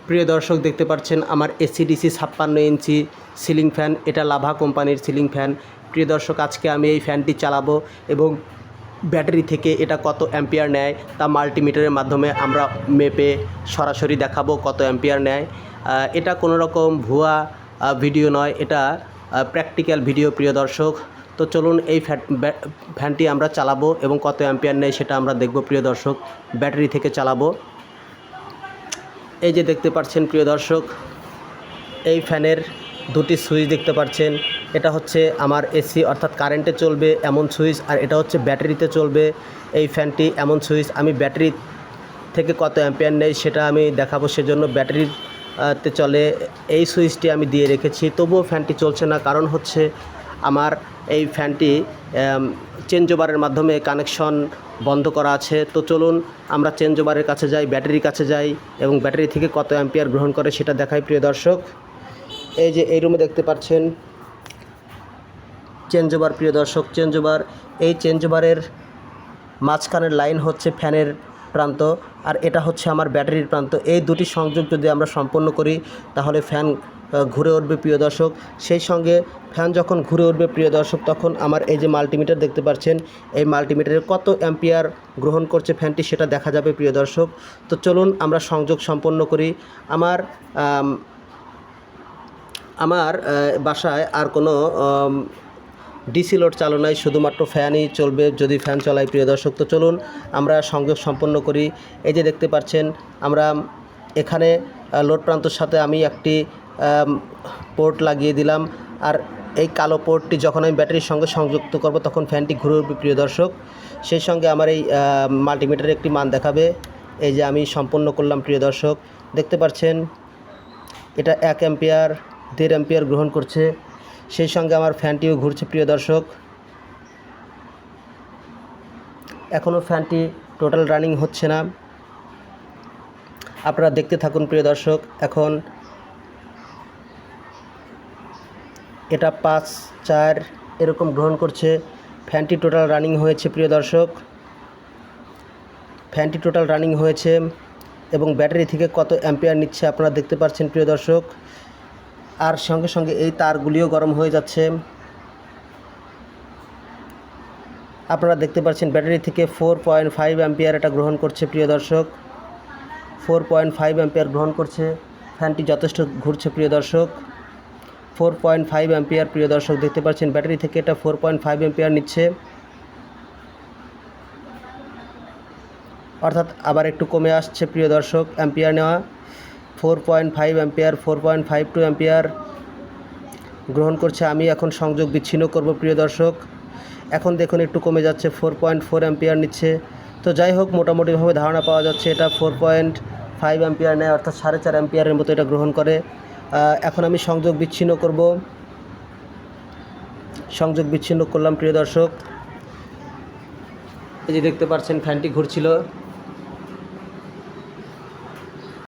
প্রিয় দর্শক দেখতে পাচ্ছেন আমার এসিডিসি 56 ইঞ্চি সিলিং ফ্যান। এটা লাভা কোম্পানির সিলিং ফ্যান। প্রিয় দর্শক আজকে আমি এই ফ্যানটি চালাবো এবং ব্যাটারি থেকে এটা কত অ্যাম্পিয়ার নেয় তা মাল্টিমিটারের মাধ্যমে আমরা মেপে সরাসরি দেখাবো কত অ্যাম্পিয়ার নেয়। এটা কোনো রকম ভুয়া ভিডিও নয়, এটা প্র্যাকটিক্যাল ভিডিও। প্রিয় দর্শক, তো চলুন এই ফ্যানটি আমরা চালাবো এবং কত অ্যাম্পিয়ার নেয় সেটা আমরা দেখব। প্রিয় দর্শক, ব্যাটারি থেকে চালাবো। এই যে দেখতে পাচ্ছেন প্রিয় দর্শক, এই ফ্যানের দুটি সুইচ দেখতে পাচ্ছেন। এটা হচ্ছে আমার এসি অর্থাৎ কারেন্টে চলবে এমন সুইচ, আর এটা হচ্ছে ব্যাটারিতে চলবে এই ফ্যানটি এমন সুইচ। আমি ব্যাটারি থেকে কত অ্যাম্পিয়ার নেই সেটা আমি দেখাবো, সেজন্য ব্যাটারিতে চলে এই সুইচটি আমি দিয়ে রেখেছি। তবুও ফ্যানটি চলছে না, কারণ হচ্ছে আমার এই ফ্যানটি চেঞ্জ ওভারের মাধ্যমে কানেকশন বন্ধ করা আছে। তো চলুন আমরা চেঞ্জ ওভারের কাছে যাই, ব্যাটারির কাছে যাই এবং ব্যাটারি থেকে কত অ্যাম্পিয়ার গ্রহণ করে সেটা দেখাই। প্রিয় দর্শক, এই যে এই রুমে দেখতে পাচ্ছেন চেঞ্জ ওভার। প্রিয় দর্শক, চেঞ্জ ওভার, এই চেঞ্জ ওভারের মাঝখানের লাইন হচ্ছে ফ্যানের প্রান্ত, আর এটা হচ্ছে আমার ব্যাটারির প্রান্ত। এই দুটি সংযোগ যদি আমরা সম্পন্ন করি তাহলে ফ্যান ঘুরে উঠবে। প্রিয় দর্শক, সেই সঙ্গে ফ্যান যখন ঘুরে উঠবে প্রিয় দর্শক, তখন আমার এই যে মাল্টিমিটার দেখতে পাচ্ছেন, এই মাল্টিমিটারে কত অ্যাম্পিয়ার গ্রহণ করছে ফ্যানটি সেটা দেখা যাবে। প্রিয় দর্শক, তো চলুন আমরা সংযোগ সম্পন্ন করি। আমার বাসায় আর কোনো ডিসি লোড চালু নাই, শুধুমাত্র ফ্যানই চলবে যদি ফ্যান চলাই। প্রিয় দর্শক, তো চলুন আমরা সংযোগ সম্পন্ন করি। এই যে দেখতে পাচ্ছেন, আমরা এখানে লোড প্রান্তর সাথে আমি একটি পোর্ট লাগিয়ে দিলাম, আর এই কালো পোর্টটি যখন আমি ব্যাটারির সঙ্গে সংযুক্ত করব তখন ফ্যানটি ঘুরে উঠবে। প্রিয় দর্শক, সেই সঙ্গে আমার এই মাল্টিমিটারে একটি মান দেখাবে। এই যে আমি সম্পন্ন করলাম। প্রিয় দর্শক, দেখতে পাচ্ছেন এটা 1 অ্যাম্পিয়ার 1.5 অ্যাম্পিয়ার গ্রহণ করছে, সেই সঙ্গে আমার ফ্যানটিও ঘুরছে। প্রিয় দর্শক, এখনও ফ্যানটি টোটাল রানিং হচ্ছে না, আপনারা দেখতে থাকুন। প্রিয় দর্শক, এখন এটা 5, 4 এরকম গ্রহণ করছে। ফ্যানটি টোটাল রানিং হয়েছে। প্রিয় দর্শক, ফ্যানটি টোটাল রানিং হয়েছে এবং ব্যাটারি থেকে কত অ্যাম্পিয়ার নিচ্ছে আপনারা দেখতে পাচ্ছেন। প্রিয় দর্শক, আর সঙ্গে সঙ্গে এই তারগুলিও গরম হয়ে যাচ্ছে। আপনারা দেখতে পাচ্ছেন ব্যাটারি থেকে 4.5 অ্যাম্পিয়ার এটা গ্রহণ করছে। প্রিয় দর্শক, 4.5 অ্যাম্পিয়ার গ্রহণ করছে। ফ্যানটি যথেষ্ট ঘুরছে। প্রিয় দর্শক, 4.5 অ্যাম্পিয়ার। প্রিয় দর্শক, দেখতে পাচ্ছেন ব্যাটারি থেকে এটা 4.5 অ্যাম্পিয়ার নিচ্ছে, অর্থাৎ আবার একটু কমে আসছে। প্রিয় দর্শক, অ্যাম্পিয়ার নেওয়া 4.5 অ্যাম্পিয়ার, 4.52 অ্যাম্পিয়ার গ্রহণ করছে। আমি এখন সংযোগ বিচ্ছিন্ন করব। প্রিয় দর্শক, এখন দেখুন একটু কমে যাচ্ছে, 4.4 অ্যাম্পিয়ার নিচ্ছে। তো যাই হোক, মোটামুটিভাবে ধারণা পাওয়া যাচ্ছে এটা 4.5 অ্যাম্পিয়ার নেয়, অর্থাৎ 4.5 অ্যাম্পিয়ারের মতো এটা গ্রহণ করে। এখন আমি সংযোগ বিচ্ছিন্ন করব। সংযোগ বিচ্ছিন্ন করলাম। প্রিয় দর্শক, এই যে দেখতে পাচ্ছেন ফ্যানটি ঘুরছিল।